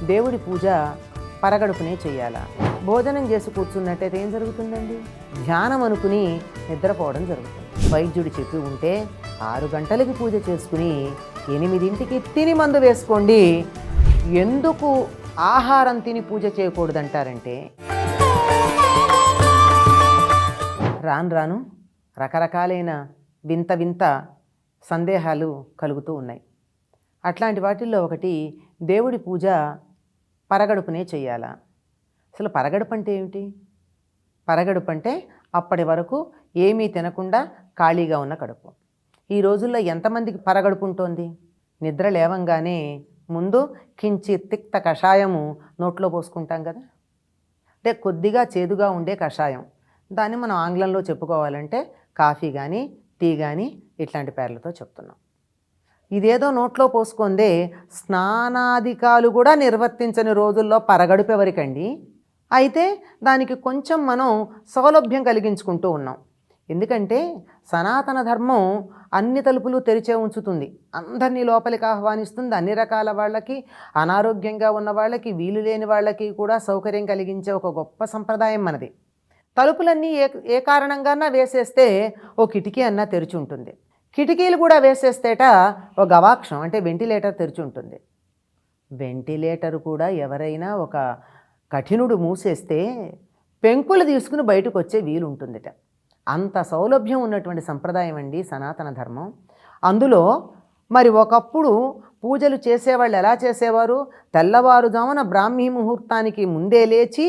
దేవుడి పూజ పరగడుపునే చేయాలా? భోజనం చేసి కూర్చున్నట్టయితే ఏం జరుగుతుందండి? ధ్యానం అనుకుని నిద్రపోవడం జరుగుతుంది. వైద్యుడు చెప్పి ఉంటే 6 గంటలకి పూజ చేసుకుని 8ంటికి తిని మందు వేసుకోండి. ఎందుకు ఆహారం తిని పూజ చేయకూడదంటారంటే, రాను రాను రకరకాలైన వింత వింత సందేహాలు కలుగుతూ ఉన్నాయి. అట్లాంటి వాటిల్లో ఒకటి, దేవుడి పూజ పరగడుపునే చేయాలా? అసలు పరగడుపు అంటే ఏమిటి? పరగడుపు అంటే అప్పటి వరకు ఏమీ తినకుండా ఖాళీగా ఉన్న కడుపు. ఈ రోజుల్లో ఎంతమందికి పరగడుపు ఉంటుంది? నిద్ర లేవంగానే ముందు కించిత్ తిక్త కషాయము నోట్లో పోసుకుంటాం కదా, అంటే కొద్దిగా చేదుగా ఉండే కషాయం. దాన్ని మనం ఆంగ్లంలో చెప్పుకోవాలంటే కాఫీ కానీ టీ కానీ ఇట్లాంటి పేర్లతో చెప్తున్నాం. ఇదేదో నోట్లో పోసుకుందే స్నానాధికాలు కూడా నిర్వర్తించని రోజుల్లో పరగడుపు ఎవరికండి? అయితే దానికి కొంచెం మనం సౌలభ్యం కలిగించుకుంటూ ఉన్నాం. ఎందుకంటే సనాతన ధర్మం అన్ని తలుపులు తెరిచే ఉంచుతుంది, అందరినీ లోపలికి ఆహ్వానిస్తుంది. అన్ని రకాల వాళ్ళకి, అనారోగ్యంగా ఉన్న వాళ్ళకి, వీలు లేని వాళ్ళకి కూడా సౌకర్యం కలిగించే ఒక గొప్ప సంప్రదాయం మనది. తలుపులన్నీ ఏ కారణంగానా వేసేస్తే ఓ కిటికీ అన్నా తెరిచి ఉంటుంది. కిటికీలు కూడా వేసేస్తేట ఒక గవాక్షం అంటే వెంటిలేటర్ తెరిచి ఉంటుంది. వెంటిలేటర్ కూడా ఎవరైనా ఒక కఠినుడు మూసేస్తే పెంకులు తీసుకుని బయటకు వచ్చే వీలు ఉంటుందిట. అంత సౌలభ్యం ఉన్నటువంటి సంప్రదాయం అండి సనాతన ధర్మం. అందులో మరి ఒకప్పుడు పూజలు చేసేవాళ్ళు ఎలా చేసేవారు? తెల్లవారుజామున బ్రాహ్మీ ముహూర్తానికి ముందే లేచి,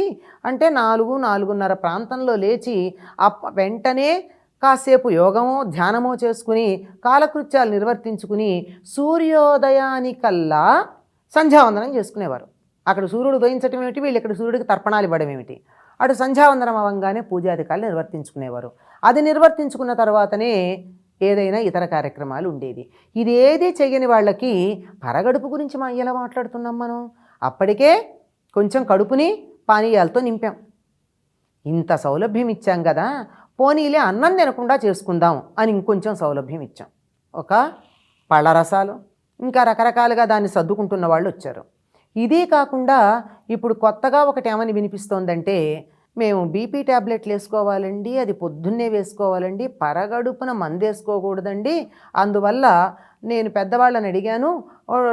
అంటే 4-4:30 ప్రాంతంలో లేచి వెంటనే కాసేపు యోగమో ధ్యానమో చేసుకుని కాలకృత్యాలు నిర్వర్తించుకుని సూర్యోదయానికల్లా సంధ్యావందనం చేసుకునేవారు. అక్కడ సూర్యుడు ఉదయించటం ఏమిటి, వీళ్ళు ఇక్కడ సూర్యుడికి తర్పణాలు ఇవ్వడం ఏమిటి? అటు సంధ్యావందనం అవ్వగానే పూజాధికారులు నిర్వర్తించుకునేవారు. అది నిర్వర్తించుకున్న తర్వాతనే ఏదైనా ఇతర కార్యక్రమాలు ఉండేది. ఇదేది చెయ్యని వాళ్ళకి పరగడుపు గురించి ఎలా మాట్లాడుతున్నాం మనం? అప్పటికే కొంచెం కడుపుని పానీయాలతో నింపాం. ఇంత సౌలభ్యం ఇచ్చాం కదా, పోనీలే అన్నం తినకుండా చేసుకుందాం అని ఇంకొంచెం సౌలభ్యం ఇచ్చాం. ఒక పళ్ళరసాలు ఇంకా రకరకాలుగా దాన్ని సర్దుకుంటున్న వాళ్ళు వచ్చారు. ఇదే కాకుండా ఇప్పుడు కొత్తగా ఒకటి ఏమని వినిపిస్తోందంటే, మేము బీపీ ట్యాబ్లెట్లు వేసుకోవాలండి, అది పొద్దున్నే వేసుకోవాలండి, పరగడుపున మందేసుకోకూడదండి, అందువల్ల నేను పెద్దవాళ్ళని అడిగాను,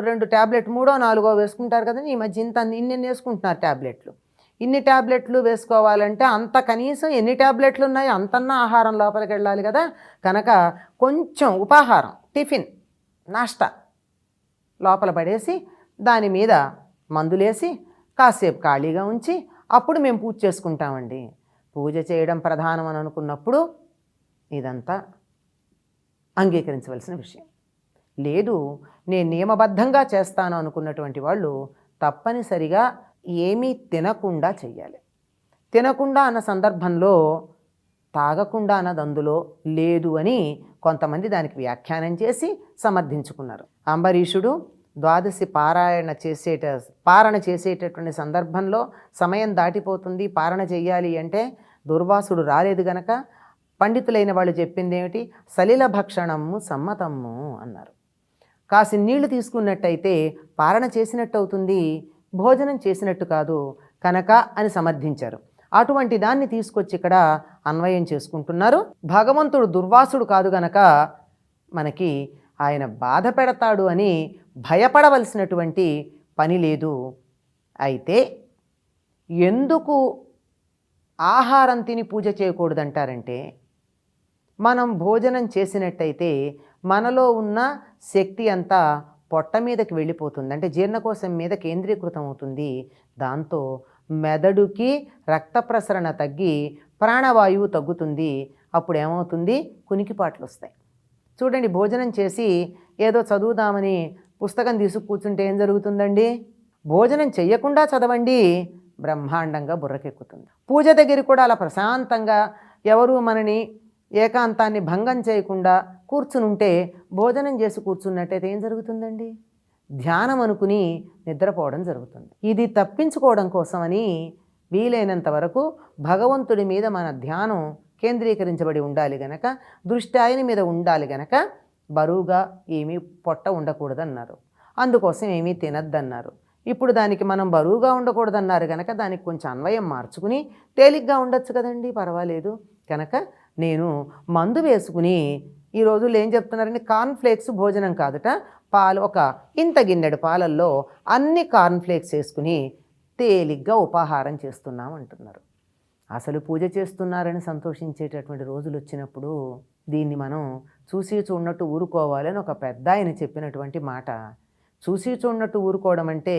2 ట్యాబ్లెట్ 3-4 వేసుకుంటారు కదండి, ఈ మధ్య ఇన్ని వేసుకుంటున్నారు ట్యాబ్లెట్లు. ఇన్ని ట్యాబ్లెట్లు వేసుకోవాలంటే అంత కనీసం ఎన్ని ట్యాబ్లెట్లు ఉన్నాయి అంతన్నా ఆహారం లోపలికి వెళ్ళాలి కదా, కనుక కొంచెం ఉపాహారం, టిఫిన్, నాష్టా లోపల పడేసి దాని మీద మందులేసి కాసేపు ఖాళీగా ఉంచి అప్పుడు మేము పూజ చేసుకుంటామండి. పూజ చేయడం ప్రధానం అని అనుకున్నప్పుడు ఇదంతా అంగీకరించవలసిన విషయం. లేదు నేను నియమబద్ధంగా చేస్తాను అనుకున్నటువంటి వాళ్ళు తప్పనిసరిగా ఏమీ తినకుండా చెయ్యాలి. తినకుండా అన్న సందర్భంలో తాగకుండా అన్నది అందులో లేదు అని కొంతమంది దానికి వ్యాఖ్యానం చేసి సమర్థించుకున్నారు. అంబరీషుడు ద్వాదశి పారణ చేసేటటువంటి సందర్భంలో సమయం దాటిపోతుంది, పారణ చెయ్యాలి అంటే దుర్వాసుడు రాలేదు గనక పండితులైన వాళ్ళు చెప్పింది ఏమిటి? సలిల భక్షణము సమ్మతమ్ము అన్నారు. కాసి నీళ్లు తీసుకున్నట్టయితే పారణ చేసినట్టు అవుతుంది, భోజనం చేసినట్టు కాదు కనుక అని సమర్థించారు. అటువంటి దాన్ని తీసుకొచ్చి ఇక్కడ అన్వయం చేసుకుంటున్నారు. భగవంతుడు దుర్వాసుడు కాదు గనక మనకి ఆయన బాధ పెడతాడు అని భయపడవలసినటువంటి పని లేదు. అయితే ఎందుకు ఆహారం తిని పూజ చేయకూడదంటారంటే, మనం భోజనం చేసినట్టయితే మనలో ఉన్న శక్తి అంతా పొట్ట మీదకి వెళ్ళిపోతుంది, అంటే జీర్ణకోశం మీద కేంద్రీకృతం అవుతుంది. దాంతో మెదడుకి రక్త ప్రసరణ తగ్గి ప్రాణవాయువు తగ్గుతుంది. అప్పుడు ఏమవుతుంది? కునికిపాట్లు వస్తాయి. చూడండి, భోజనం చేసి ఏదో చదువుదామని పుస్తకం తీసుకు కూర్చుంటే ఏం జరుగుతుందండి? భోజనం చెయ్యకుండా చదవండి, బ్రహ్మాండంగా బుర్రకెక్కుతుంది. పూజ దగ్గర కూడా అలా ప్రశాంతంగా ఎవరు మనని ఏకాంతాన్ని భంగం చేయకుండా కూర్చుని ఉంటే, భోజనం చేసి కూర్చున్నట్టయితే ఏం జరుగుతుందండి? ధ్యానం అనుకుని నిద్రపోవడం జరుగుతుంది. ఇది తప్పించుకోవడం కోసమని వీలైనంత వరకు భగవంతుడి మీద మన ధ్యానం కేంద్రీకరించబడి ఉండాలి గనక, దృష్టి ఆయన మీద ఉండాలి గనక బరువుగా ఏమీ పొట్ట ఉండకూడదన్నారు. అందుకోసం ఏమీ తినద్దన్నారు. ఇప్పుడు దానికి మనం బరువుగా ఉండకూడదన్నారు కనుక దానికి కొంచెం అన్వయం మార్చుకుని తేలిగ్గా ఉండొచ్చు కదండి, పర్వాలేదు. కనుక నేను మందు వేసుకుని ఈ రోజుల్లో ఏం చెప్తున్నారండి, కార్న్ఫ్లేక్స్ భోజనం కాదుట, పాలు ఒక ఇంత గిన్నెడు పాలల్లో అన్ని కార్న్ఫ్లేక్స్ వేసుకుని తేలిగ్గా ఉపాహారం చేస్తున్నాం అంటున్నారు. అసలు పూజ చేస్తున్నారని సంతోషించేటటువంటి రోజులు వచ్చినప్పుడు దీన్ని మనం చూసి చూడనట్టు ఊరుకోవాలని ఒక పెద్ద ఆయన చెప్పినటువంటి మాట. చూసి చూడనట్టు ఊరుకోవడం అంటే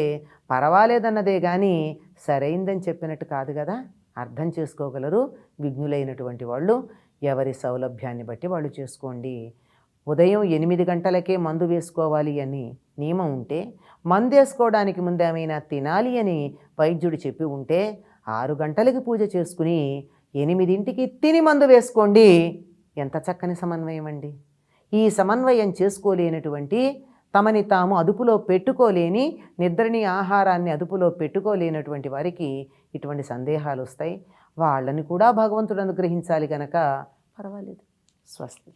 పర్వాలేదన్నదే కానీ సరైందని చెప్పినట్టు కాదు కదా. అర్థం చేసుకోగలరు విజ్ఞులైనటువంటి వాళ్ళు. ఎవరి సౌలభ్యాన్ని బట్టి వాళ్ళు చేసుకోండి. ఉదయం 8 గంటలకే మందు వేసుకోవాలి అని నియమం ఉంటే, మందు వేసుకోవడానికి ముందేమైనా తినాలి అని వైద్యుడు చెప్పి ఉంటే 6 గంటలకి పూజ చేసుకుని 8ంటికి తిని మందు వేసుకోండి. ఎంత చక్కని సమన్వయం అండి. ఈ సమన్వయం చేసుకోలేనటువంటి, తమని తాము అదుపులో పెట్టుకోలేని, నిద్రని ఆహారాన్ని అదుపులో పెట్టుకోలేనటువంటి వారికి ఇటువంటి సందేహాలు వస్తాయి. వాళ్ళని కూడా భగవంతుడు అనుగ్రహించాలి కనుక పర్వాలేదు. స్వస్తి.